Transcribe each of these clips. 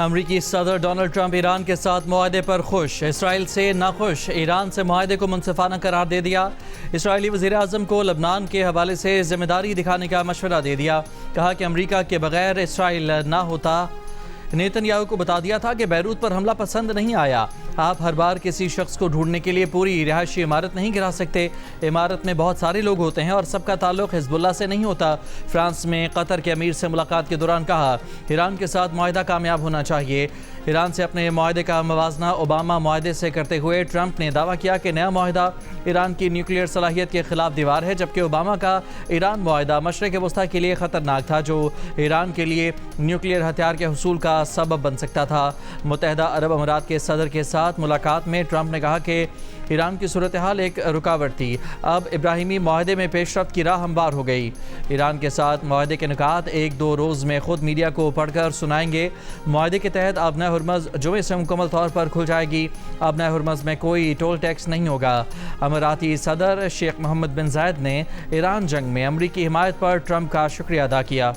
امریکی صدر Donald Trump Iran کے ساتھ معاہدے پر خوش، اسرائیل سے ناخوش، ایران سے معاہدے کو منصفانہ قرار دے دیا۔ اسرائیلی وزیراعظم کو لبنان کے حوالے سے ذمہ داری دکھانے کا مشورہ دے دیا، کہا کہ امریکہ کے بغیر اسرائیل نہ ہوتا۔ نیتن یاہو کو بتا دیا تھا کہ بیروت پر حملہ پسند نہیں آیا، آپ ہر بار کسی شخص کو ڈھونڈنے کے لیے پوری رہائشی عمارت نہیں گرا سکتے، عمارت میں بہت سارے لوگ ہوتے ہیں اور سب کا تعلق حزب اللہ سے نہیں ہوتا۔ فرانس میں قطر کے امیر سے ملاقات کے دوران کہا، ایران کے ساتھ معاہدہ کامیاب ہونا چاہیے۔ ایران سے اپنے معاہدے کا موازنہ اوباما معاہدے سے کرتے ہوئے ٹرمپ نے دعویٰ کیا کہ نیا معاہدہ ایران کی نیوکلیئر صلاحیت کے خلاف دیوار ہے، جبکہ اوباما کا ایران معاہدہ مشرق وسطیٰ کے لیے خطرناک تھا، جو ایران کے لیے نیوکلیئر ہتھیار کے حصول کا سبب بن سکتا تھا۔ متحدہ عرب امارات کے صدر کے ساتھ ملاقات میں ٹرمپ نے کہا کہ ایران کی صورتحال ایک رکاوٹ تھی، اب ابراہیمی معاہدے میں پیش رفت کی راہ ہموار ہو گئی۔ ایران کے ساتھ معاہدے کے نکات ایک دو روز میں خود میڈیا کو پڑھ کر سنائیں گے۔ معاہدے کے تحت آبنۂ ہرمز جمعے سے مکمل طور پر کھل جائے گی، آبنۂ ہرمز میں کوئی ٹول ٹیکس نہیں ہوگا۔ اماراتی صدر شیخ محمد بن زائد نے ایران جنگ میں امریکی حمایت پر ٹرمپ کا شکریہ ادا کیا۔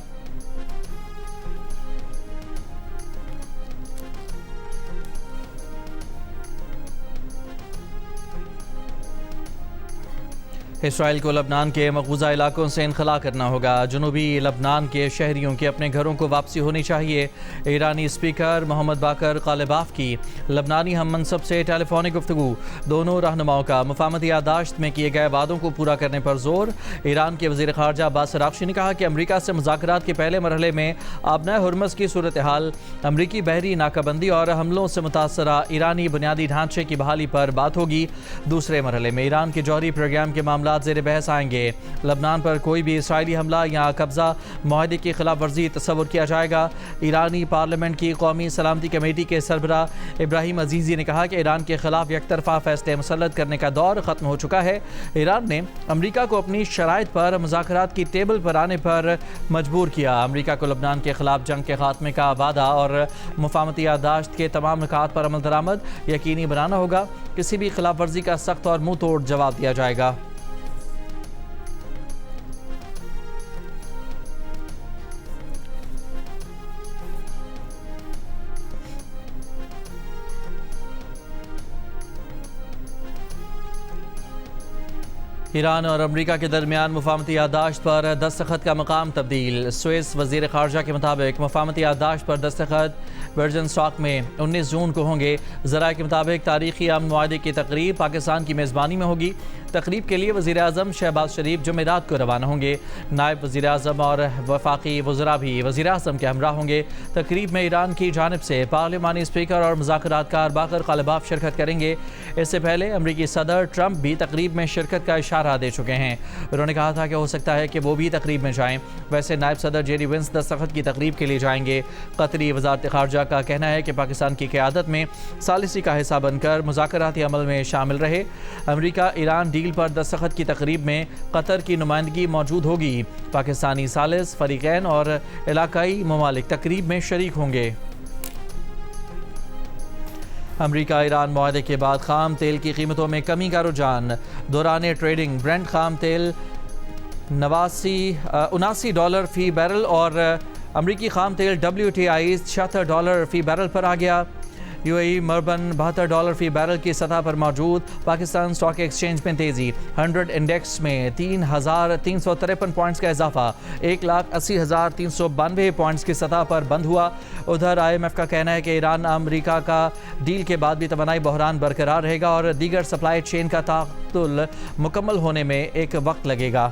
اسرائیل کو لبنان کے مقبوضہ علاقوں سے انخلا کرنا ہوگا، جنوبی لبنان کے شہریوں کی اپنے گھروں کو واپسی ہونی چاہیے۔ ایرانی اسپیکر محمد باقر قالباف کی لبنانی ہم منصب سے ٹیلی فونک گفتگو، دونوں رہنماؤں کا مفاہمتی یادداشت میں کیے گئے وعدوں کو پورا کرنے پر زور۔ ایران کے وزیر خارجہ عباس عراقچی نے کہا کہ امریکہ سے مذاکرات کے پہلے مرحلے میں آبنۂ ہرمز کی صورتحال، امریکی بحری ناکہ بندی اور حملوں سے متاثرہ ایرانی بنیادی ڈھانچے کی بحالی پر بات ہوگی۔ دوسرے مرحلے میں ایران کے جوہری پروگرام کے معاملات زیر بحث آئیں گے۔ لبنان پر کوئی بھی اسرائیلی حملہ یا قبضہ معاہدے کی خلاف ورزی تصور کیا جائے گا۔ ایرانی پارلیمنٹ کی قومی سلامتی کمیٹی کے سربراہ ابراہیم عزیزی نے کہا کہ ایران کے خلاف یک طرفہ فیصلے مسلط کرنے کا دور ختم ہو چکا ہے۔ ایران نے امریکہ کو اپنی شرائط پر مذاکرات کی ٹیبل پر آنے پر مجبور کیا۔ امریکہ کو لبنان کے خلاف جنگ کے خاتمے کا وعدہ اور مفاہمتی یادداشت کے تمام نکات پر عمل درآمد یقینی بنانا ہوگا۔ کسی بھی خلاف ورزی کا سخت اور منہ توڑ جواب دیا جائے گا۔ ایران اور امریکہ کے درمیان مفاہمتی یادداشت پر دستخط کا مقام تبدیل۔ سوئس وزیر خارجہ کے مطابق مفاہمتی یادداشت پر دستخط ورجن اسٹاک میں 19 جون کو ہوں گے۔ ذرائع کے مطابق تاریخی امن معاہدے کی تقریب پاکستان کی میزبانی میں ہوگی۔ تقریب کے لیے وزیر اعظم شہباز شریف جمعرات کو روانہ ہوں گے۔ نائب وزیر اعظم اور وفاقی وزراء بھی وزیر اعظم کے ہمراہ ہوں گے۔ تقریب میں ایران کی جانب سے پارلیمانی اسپیکر اور مذاکرات کار باقر قالباف شرکت کریں گے۔ اس سے پہلے امریکی صدر ٹرمپ بھی تقریب میں شرکت کا اشارہ دے چکے ہیں۔ انہوں نے کہا تھا کہ ہو سکتا ہے کہ وہ بھی تقریب میں جائیں۔ ویسے نائب صدر جیری ونس دستخط کی تقریب کے لیے جائیں گے۔ قطری وزارت خارجہ کا کہنا ہے کہ پاکستان کی قیادت میں ثالثی کا حصہ بن کر مذاکراتی عمل میں شامل رہے۔ امریکہ ایران ڈیل پر دستخط کی تقریب میں قطر کی نمائندگی موجود ہوگی۔ پاکستانی ثالث فریقین اور علاقائی ممالک تقریب میں شریک ہوں گے۔ امریکہ ایران معاہدے کے بعد خام تیل کی قیمتوں میں کمی کا رجحان۔ دوران ٹریڈنگ برنٹ خام تیل $79 فی بیرل اور امریکی خام تیل WTI $76 فی بیرل پر آ گیا۔ UAE مربن $72 فی بیرل کی سطح پر موجود۔ پاکستان اسٹاک ایکسچینج میں تیزی، 100 انڈیکس میں 3,353 پوائنٹس کا اضافہ، 1,80,392 پوائنٹس کی سطح پر بند ہوا۔ ادھر IMF کا کہنا ہے کہ ایران امریکہ کا ڈیل کے بعد بھی توانائی بحران برقرار رہے گا اور دیگر سپلائی چین کا تعطل مکمل ہونے میں ایک وقت لگے گا۔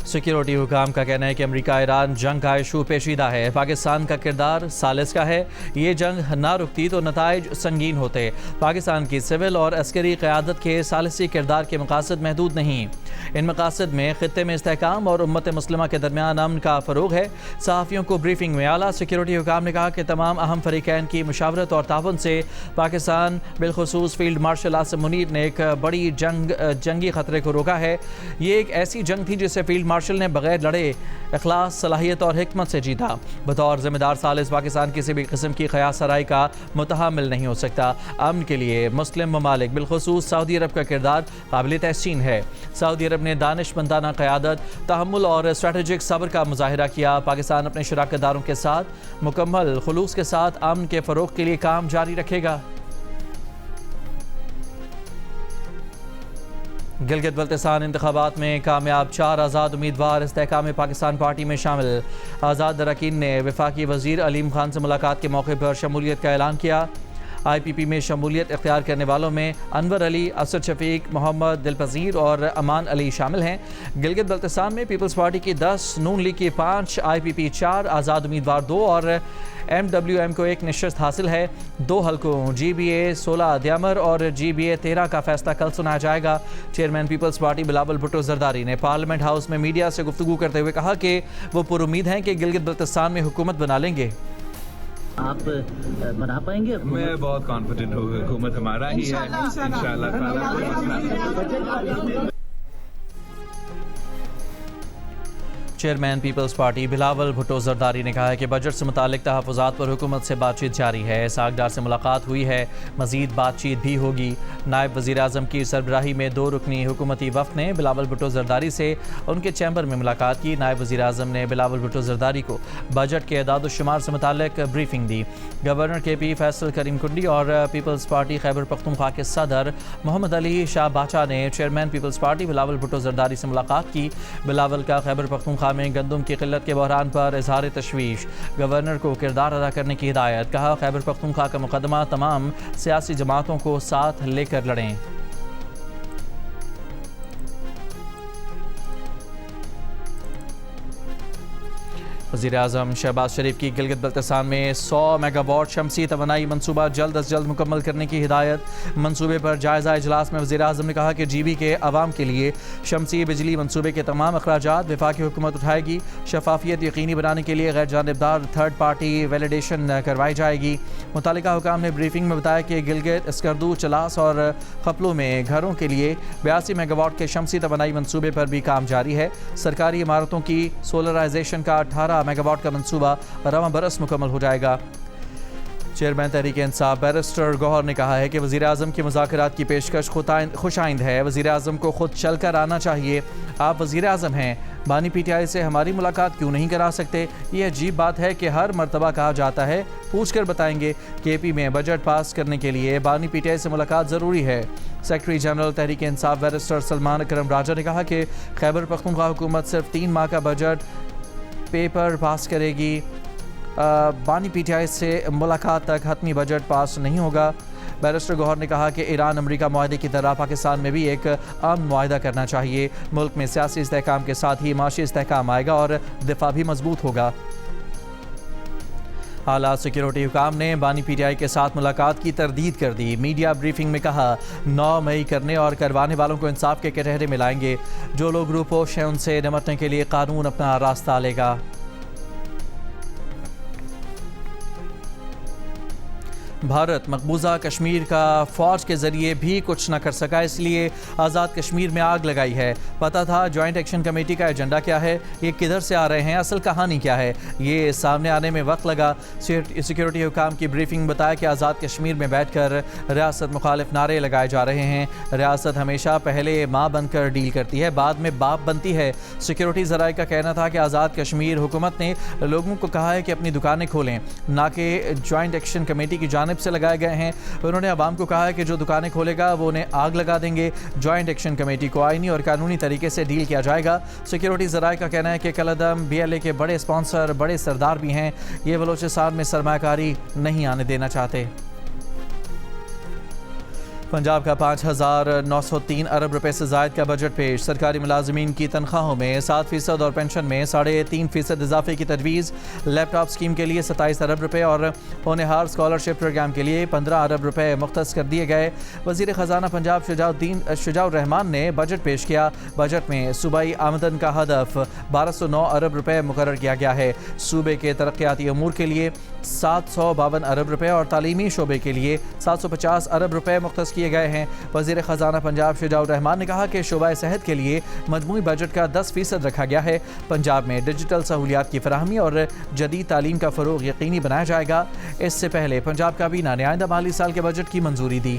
سیکیورٹی حکام کا کہنا ہے کہ امریکہ ایران جنگ کا ایشو پیچیدہ ہے، پاکستان کا کردار ثالث کا ہے۔ یہ جنگ نہ رکتی تو نتائج سنگین ہوتے۔ پاکستان کی سول اور عسکری قیادت کے ثالثی کردار کے مقاصد محدود نہیں، ان مقاصد میں خطے میں استحکام اور امت مسلمہ کے درمیان امن کا فروغ ہے۔ صحافیوں کو بریفنگ میں اعلیٰ سیکیورٹی حکام نے کہا کہ تمام اہم فریقین کی مشاورت اور تعاون سے پاکستان بالخصوص فیلڈ مارشل عاصم منیر نے ایک بڑی جنگی خطرے کو روکا ہے۔ یہ ایک ایسی جنگ تھی جسے فیلڈ مارشل نے بغیر لڑے اخلاص، صلاحیت اور حکمت سے جیتا۔ بطور ذمہ دار ثالث پاکستان کسی بھی قسم کی خیال سرائی کا متحمل نہیں ہو سکتا۔ امن کے لیے مسلم ممالک بالخصوص سعودی عرب کا کردار قابل تحسین ہے۔ سعودی سعودی عرب نے دانشمندانہ قیادت، تحمل اور اسٹریٹجک صبر کا مظاہرہ کیا۔ پاکستان اپنے شراکت داروں کے ساتھ مکمل خلوص کے ساتھ امن کے فروغ کے لیے کام جاری رکھے گا۔ گلگت بلتستان انتخابات میں کامیاب 4 آزاد امیدوار استحکام پاکستان پارٹی میں شامل۔ آزاد اراکین نے وفاقی وزیر علیم خان سے ملاقات کے موقع پر شمولیت کا اعلان کیا۔ آئی پی پی میں شمولیت اختیار کرنے والوں میں انور علی، اسد شفیق، محمد دلپذیر اور امان علی شامل ہیں۔ گلگت بلتستان میں پیپلز پارٹی کی 10، نون لیگ کی 5، آئی پی پی 4، آزاد امیدوار 2 اور ایم ڈبلیو ایم کو 1 نشست حاصل ہے۔ 2 حلقوں جی بی اے 16 دیامر اور جی بی اے 13 کا فیصلہ کل سنایا جائے گا۔ چیئرمین پیپلز پارٹی بلاول بھٹو زرداری نے پارلیمنٹ ہاؤس میں میڈیا سے گفتگو کرتے ہوئے کہا کہ وہ پر امید ہیں کہ گلگت بلتستان میں حکومت بنا لیں گے۔ آپ بنا پائیں گے؟ میں بہت کانفیڈنٹ ہوں، حکومت ہمارا ہی ہے انشاءاللہ تعالی۔ چیئرمین پیپلز پارٹی بلاول بھٹو زرداری نے کہا ہے کہ بجٹ سے متعلق تحفظات پر حکومت سے بات چیت جاری ہے۔ اسحاق ڈار سے ملاقات ہوئی ہے، مزید بات چیت بھی ہوگی۔ نائب وزیر اعظم کی سربراہی میں 2 رکنی حکومتی وفد نے بلاول بھٹو زرداری سے ان کے چیمبر میں ملاقات کی۔ نائب وزیر اعظم نے بلاول بھٹو زرداری کو بجٹ کے اعداد و شمار سے متعلق بریفنگ دی۔ گورنر کے پی فیصل کریم کنڈی اور پیپلز پارٹی خیبر پختونخوا کے صدر محمد علی شاہ باچا نے چیئرمین پیپلز پارٹی بلاول بھٹو زرداری سے ملاقات کی۔ بلاول کا خیبر پختونخوا میں گندم کی قلت کے بحران پر اظہار تشویش، گورنر کو کردار ادا کرنے کی ہدایت۔ کہا خیبر پختونخوا کا مقدمہ تمام سیاسی جماعتوں کو ساتھ لے کر لڑیں۔ وزیر اعظم شہباز شریف کی گلگت بلتستان میں 100 میگا واٹ شمسی توانائی منصوبہ جلد از جلد مکمل کرنے کی ہدایت۔ منصوبے پر جائزہ اجلاس میں وزیر اعظم نے کہا کہ جی بی کے عوام کے لیے شمسی بجلی منصوبے کے تمام اخراجات وفاقی حکومت اٹھائے گی۔ شفافیت یقینی بنانے کے لیے غیر جانبدار تھرڈ پارٹی ویلیڈیشن کروائی جائے گی۔ متعلقہ حکام نے بریفنگ میں بتایا کہ گلگت، اسکردو، چلاس اور خپلو میں گھروں کے لیے 82 میگا واٹ کے شمسی توانائی منصوبے پر بھی کام جاری ہے۔ سرکاری عمارتوں کی سولرائزیشن کا 18 میگا واٹ کا منصوبہ رواں برس مکمل ہو جائے گا۔ چیئرمین تحریک انصاف بیرسٹر گوہر نے کہا ہے کہ وزیر اعظم کی مذاکرات کی پیشکش خوش آئند ہے۔ وزیر اعظم کو خود چل کر آنا چاہیے۔ آپ وزیر اعظم ہیں، بانی پی ٹی آئی سے ہماری ملاقات کیوں نہیں کرا سکتے؟ یہ عجیب بات ہے کہ ہر مرتبہ کہا جاتا ہے پوچھ کر بتائیں گے۔ کے پی میں بجٹ پاس کرنے کے لیے بانی پی ٹی آئی سے ملاقات ضروری ہے۔ Secretary general Tehreek Insaf barrister Salman اکرم راجہ نے کہا کہ خیبر پختونخوا حکومت صرف 3 ماہ کا بجٹ پیپر پاس کرے گی، بانی پی ٹی آئی سے ملاقات تک حتمی بجٹ پاس نہیں ہوگا۔ بیرسٹر گوہر نے کہا کہ ایران امریکہ معاہدے کی طرح پاکستان میں بھی ایک امن معاہدہ کرنا چاہیے۔ ملک میں سیاسی استحکام کے ساتھ ہی معاشی استحکام آئے گا اور دفاع بھی مضبوط ہوگا۔ اعلیٰ سیکیورٹی حکام نے بانی پی ٹی آئی کے ساتھ ملاقات کی تردید کر دی۔ میڈیا بریفنگ میں کہا 9 مئی کرنے اور کروانے والوں کو انصاف کے کٹہرے میں لائیں گے۔ جو لوگ روپوش ہیں ان سے نمٹنے کے لیے قانون اپنا راستہ لے گا۔ بھارت مقبوضہ کشمیر کا فوج کے ذریعے بھی کچھ نہ کر سکا، اس لیے آزاد کشمیر میں آگ لگائی ہے۔ پتہ تھا جوائنٹ ایکشن کمیٹی کا ایجنڈا کیا ہے، یہ کدھر سے آ رہے ہیں، اصل کہانی کیا ہے، یہ سامنے آنے میں وقت لگا۔ سیکیورٹی حکام کی بریفنگ بتایا کہ آزاد کشمیر میں بیٹھ کر ریاست مخالف نعرے لگائے جا رہے ہیں۔ ریاست ہمیشہ پہلے ماں بن کر ڈیل کرتی ہے، بعد میں باپ بنتی ہے۔ سیکیورٹی ذرائع کا کہنا تھا کہ آزاد کشمیر حکومت نے لوگوں کو کہا ہے کہ اپنی دکانیں کھولیں، نہ کہ جوائنٹ ایکشن کمیٹی کی جانب سے لگائے گئے ہیں۔ انہوں نے عوام کو کہا ہے کہ جو دکانیں کھولے گا وہ انہیں آگ لگا دیں گے۔ جوائنٹ ایکشن کمیٹی کو آئینی اور قانونی طریقے سے ڈیل کیا جائے گا۔ سیکیورٹی ذرائع کا کہنا ہے کہ کالعدم بی ایل اے کے بڑے اسپانسر، بڑے سردار بھی ہیں، یہ بلوچستان میں سرمایہ کاری نہیں آنے دینا چاہتے۔ پنجاب کا 5,903 ارب روپے سے زائد کا بجٹ پیش۔ سرکاری ملازمین کی تنخواہوں میں 7% اور پینشن میں 3.5% اضافے کی تجویز۔ لیپ ٹاپ اسکیم کے لیے 27 ارب روپے اور ہونہار اسکالرشپ پروگرام کے لیے 15 ارب روپے مختص کر دیے گئے۔ وزیر خزانہ پنجاب شجاع الرحمان نے بجٹ پیش کیا۔ بجٹ میں صوبائی آمدن کا ہدف 1209 ارب روپے مقرر کیا گیا ہے۔ صوبے کے ترقیاتی امور کے لیے 752 ارب روپے اور تعلیمی شعبے کے لیے 750 ارب روپے مختص کیے گئے ہیں۔ وزیر خزانہ پنجاب شجاع الرحمان نے کہا کہ شعبہ صحت کے لیے مجموعی بجٹ کا 10% رکھا گیا ہے۔ پنجاب میں ڈیجیٹل سہولیات کی فراہمی اور جدید تعلیم کا فروغ یقینی بنایا جائے گا۔ اس سے پہلے پنجاب کابینہ نے آئندہ مالی سال کے بجٹ کی منظوری دی۔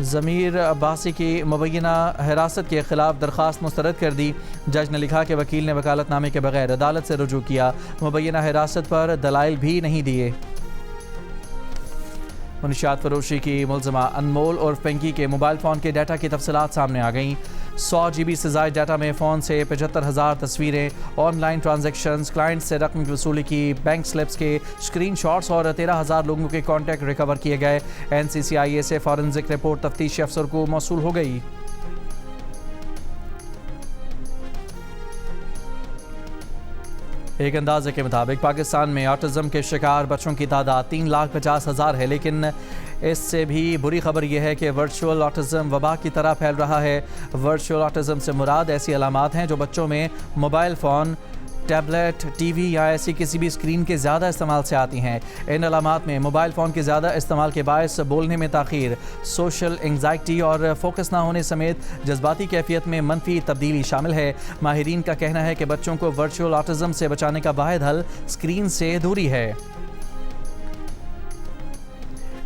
ضمیر عباسی کی مبینہ حراست کے خلاف درخواست مسترد کر دی. جج نے لکھا کہ وکیل نے وکالت نامے کے بغیر عدالت سے رجوع کیا, مبینہ حراست پر دلائل بھی نہیں دیے. منشیات فروشی کی ملزمہ انمول اور پنکی کے موبائل فون کے ڈیٹا کی تفصیلات سامنے آ گئیں. 100 GB سے زائد ڈیٹا میں فون سے 75,000 تصویریں, آن لائن ٹرانزیکشنز, کلائنٹ سے رقم کی وصولی کی, بینک سلپس کے اسکرین شاٹس اور 13,000 لوگوں کے کانٹیکٹ ریکور کیے گئے. NCCIA سے فورنزک رپورٹ تفتیشی افسر کو موصول ہو گئی. ایک اندازے کے مطابق پاکستان میں آٹزم کے شکار بچوں کی تعداد 3,50,000 ہے, لیکن اس سے بھی بری خبر یہ ہے کہ ورچوئل آٹزم وبا کی طرح پھیل رہا ہے. ورچوئل آٹزم سے مراد ایسی علامات ہیں جو بچوں میں mobile phone, tablet, T V یا ایسی کسی بھی اسکرین کے زیادہ استعمال سے آتی ہیں. ان علامات میں موبائل فون کے زیادہ استعمال کے باعث بولنے میں تاخیر, سوشل انگزائٹی اور فوکس نہ ہونے سمیت جذباتی کیفیت میں منفی تبدیلی شامل ہے. ماہرین کا کہنا ہے کہ بچوں کو ورچوئل آٹزم سے بچانے کا واحد حل اسکرین سے دوری ہے.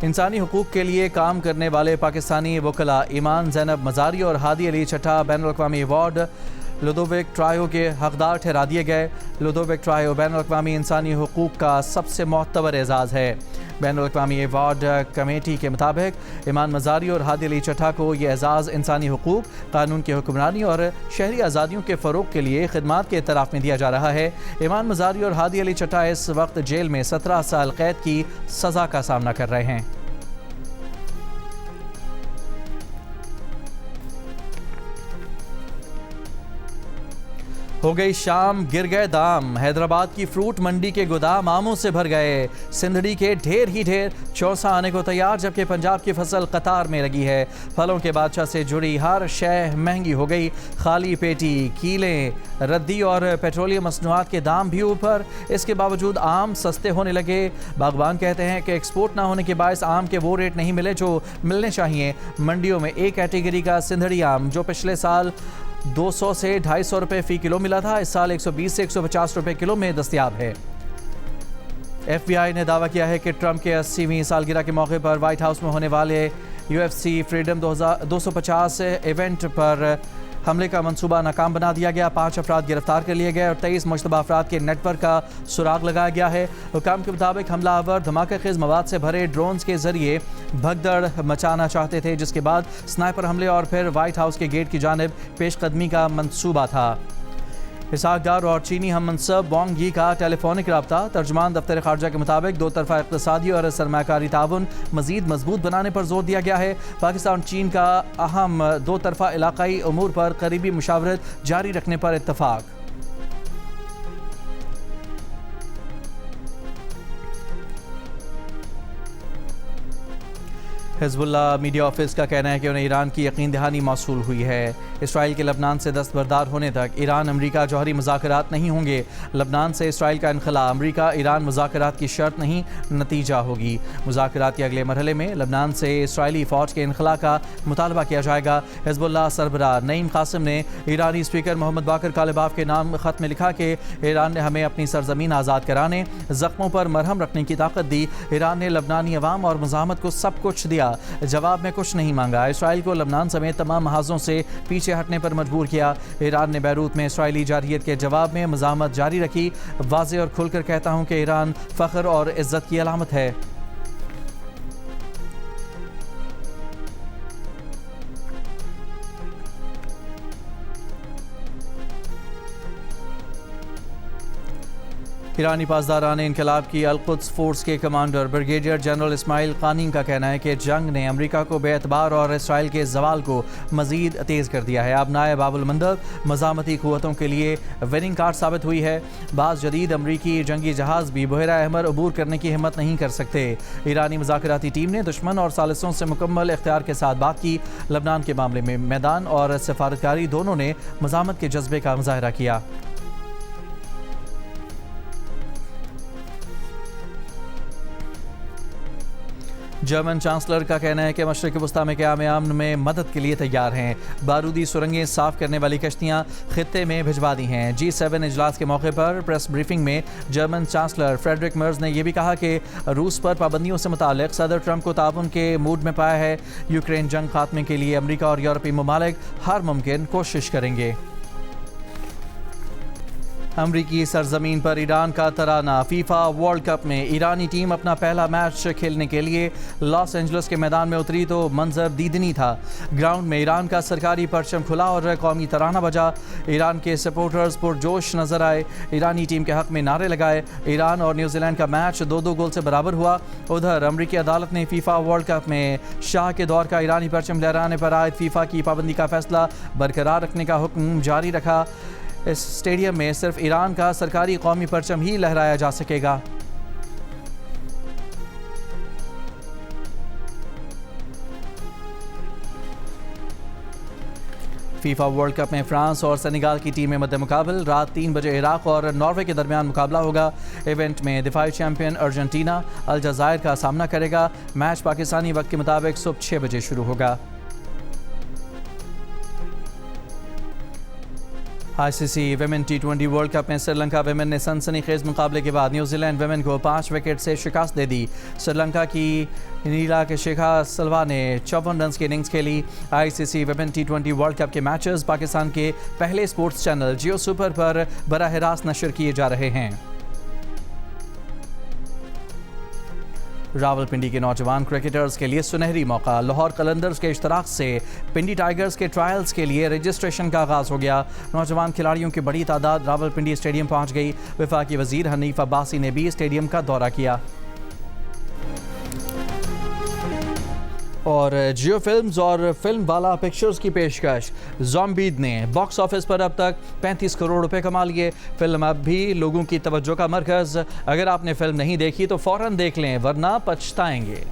انسانی حقوق کے لیے کام کرنے والے پاکستانی وکلاء ایمان زینب مزاری اور ہادی علی چٹھا بین الاقوامی ایوارڈ لودویک ٹرائیو کے حقدار ٹھہرا دیے گئے. لودویک ٹرائیو بین الاقوامی انسانی حقوق کا سب سے معتبر اعزاز ہے. بین الاقوامی ایوارڈ کمیٹی کے مطابق ایمان مزاری اور ہادی علی چٹھا کو یہ اعزاز انسانی حقوق, قانون کی حکمرانی اور شہری آزادیوں کے فروغ کے لیے خدمات کے اعتراف میں دیا جا رہا ہے. ایمان مزاری اور ہادی علی چٹھا اس وقت جیل میں 17 سال قید کی سزا کا سامنا کر رہے ہیں. ہو گئی شام, گر گئے دام. حیدرآباد کی فروٹ منڈی کے گودام آموں سے بھر گئے. سندھڑی کے ڈھیر ہی ڈھیر چوسا آنے کو تیار, جبکہ پنجاب کی فصل قطار میں لگی ہے. پھلوں کے بادشاہ سے جڑی ہر شے مہنگی ہو گئی. خالی پیٹی, کیلیں, ردی اور پیٹرولیم مصنوعات کے دام بھی اوپر. اس کے باوجود آم سستے ہونے لگے. باغبان کہتے ہیں کہ ایکسپورٹ نہ ہونے کے باعث آم کے وہ ریٹ نہیں ملے جو ملنے چاہیے. منڈیوں میں ایک کیٹیگری کا سندھڑی آم جو پچھلے سال 200 سے 250 روپے فی کلو ملا تھا, اس سال 120 سے 150 روپے کلو میں دستیاب ہے. FBI نے دعویٰ کیا ہے کہ ٹرمپ کے 80ویں سالگرہ کے موقع پر وائٹ ہاؤس میں ہونے والے UFC فریڈم 250 ایونٹ پر حملے کا منصوبہ ناکام بنا دیا گیا. 5 افراد گرفتار کر لیے گئے اور 23 مشتبہ افراد کے نیٹ ورک کا سراغ لگایا گیا ہے. حکام کے مطابق حملہ آور دھماکہ خیز مواد سے بھرے ڈرونز کے ذریعے بھگدڑ مچانا چاہتے تھے, جس کے بعد سنائپر حملے اور پھر وائٹ ہاؤس کے گیٹ کی جانب پیش قدمی کا منصوبہ تھا. اسحاق ڈار اور چینی ہم منصب وانگ یی کا ٹیلی فونک رابطہ. ترجمان دفتر خارجہ کے مطابق دو طرفہ اقتصادی اور سرمایہ کاری تعاون مزید مضبوط بنانے پر زور دیا گیا ہے. پاکستان چین کا اہم دو طرفہ علاقائی امور پر قریبی مشاورت جاری رکھنے پر اتفاق. حزب اللہ میڈیا آفس کا کہنا ہے کہ انہیں ایران کی یقین دہانی موصول ہوئی ہے. اسرائیل کے لبنان سے دستبردار ہونے تک ایران امریکہ جوہری مذاکرات نہیں ہوں گے. لبنان سے اسرائیل کا انخلاء امریکہ ایران مذاکرات کی شرط نہیں, نتیجہ ہوگی. مذاکرات کے اگلے مرحلے میں لبنان سے اسرائیلی فوج کے انخلاء کا مطالبہ کیا جائے گا. حزب اللہ سربراہ نعیم قاسم نے ایرانی اسپیکر محمد باقر کالباف کے نام خط میں لکھا کہ ایران نے ہمیں اپنی سرزمین آزاد کرانے, زخموں پر مرہم رکھنے کی طاقت دی. ایران نے لبنانی عوام اور مزاحمت کو سب کچھ دیا, جواب میں کچھ نہیں مانگا. اسرائیل کو لبنان سمیت تمام محاذوں سے پیچھے ہٹنے پر مجبور کیا. ایران نے بیروت میں اسرائیلی جارحیت کے جواب میں مزاحمت جاری رکھی. واضح اور کھل کر کہتا ہوں کہ ایران فخر اور عزت کی علامت ہے. ایرانی پاسداران انقلاب کی القدس فورس کے کمانڈر بریگیڈیئر جنرل اسماعیل قانی کا کہنا ہے کہ جنگ نے امریکہ کو بے اعتبار اور اسرائیل کے زوال کو مزید تیز کر دیا ہے. اب نائب باب المندب مزاحمتی قوتوں کے لیے وننگ کارڈ ثابت ہوئی ہے. بعض جدید امریکی جنگی جہاز بھی بحیرہ احمر عبور کرنے کی ہمت نہیں کر سکتے. ایرانی مذاکراتی ٹیم نے دشمن اور ثالثوں سے مکمل اختیار کے ساتھ بات کی. لبنان کے معاملے میں میدان اور سفارتکاری دونوں نے مزاحمت کے جذبے کا مظاہرہ کیا. جرمن چانسلر کا کہنا ہے کہ مشرق وسطی میں قیام امن میں مدد کے لیے تیار ہیں. بارودی سرنگیں صاف کرنے والی کشتیاں خطے میں بھجوا دی ہیں. G7 اجلاس کے موقع پر پریس بریفنگ میں جرمن چانسلر فریڈرک مرز نے یہ بھی کہا کہ روس پر پابندیوں سے متعلق صدر ٹرمپ کو تعاون کے موڈ میں پایا ہے. یوکرین جنگ خاتمے کے لیے امریکہ اور یورپی ممالک ہر ممکن کوشش کریں گے. امریکی سرزمین پر ایران کا ترانہ. فیفا ورلڈ کپ میں ایرانی ٹیم اپنا پہلا میچ کھیلنے کے لیے لاس اینجلس کے میدان میں اتری تو منظر دیدنی تھا. گراؤنڈ میں ایران کا سرکاری پرچم کھلا اور قومی ترانہ بجا. ایران کے سپورٹرز پرجوش نظر آئے, ایرانی ٹیم کے حق میں نعرے لگائے. ایران اور نیوزی لینڈ کا میچ 2-2 گول سے برابر ہوا. ادھر امریکی عدالت نے فیفا ورلڈ کپ میں شاہ کے دور کا ایرانی پرچم لہرانے پر عائد فیفا کی پابندی کا فیصلہ برقرار رکھنے کا حکم جاری رکھا. اس اسٹیڈیم میں صرف ایران کا سرکاری قومی پرچم ہی لہرایا جا سکے گا. فیفا ورلڈ کپ میں فرانس اور سینیگال کی ٹیمیں مد مقابل. رات 3 بجے عراق اور ناروے کے درمیان مقابلہ ہوگا. ایونٹ میں دفاعی چیمپئن ارجنٹینا الجزائر کا سامنا کرے گا. میچ پاکستانی وقت کے مطابق صبح 6 بجے شروع ہوگا. ICC women T20 world cup میں سری لنکا ویمن نے سنسنی خیز مقابلے کے بعد نیوزی لینڈ ویمن کو 5 وکٹ سے شکست دے دی. سری لنکا کی نیلا کشیکھا سلوا نے 54 رنز کی اننگز کھیلی. ICC women T20 world cup کے میچز پاکستان کے پہلے سپورٹس چینل جیو سپر پر براہ راست نشر کیے جا رہے ہیں. راولپنڈی کے نوجوان کرکٹرز کے لیے سنہری موقع. لاہور قلندرز کے اشتراک سے پنڈی ٹائیگرز کے ٹرائلز کے لیے رجسٹریشن کا آغاز ہو گیا. نوجوان کھلاڑیوں کی بڑی تعداد راولپنڈی اسٹیڈیم پہنچ گئی. وفاقی وزیر حنیف عباسی نے بھی اسٹیڈیم کا دورہ کیا. اور جیو فلمز اور فلم والا پکچرز کی پیشکش. زومبید نے باکس آفس پر اب تک 35 کروڑ روپے کما لیے. فلم اب بھی لوگوں کی توجہ کا مرکز. اگر آپ نے فلم نہیں دیکھی تو فوراً دیکھ لیں ورنہ پچھتائیں گے.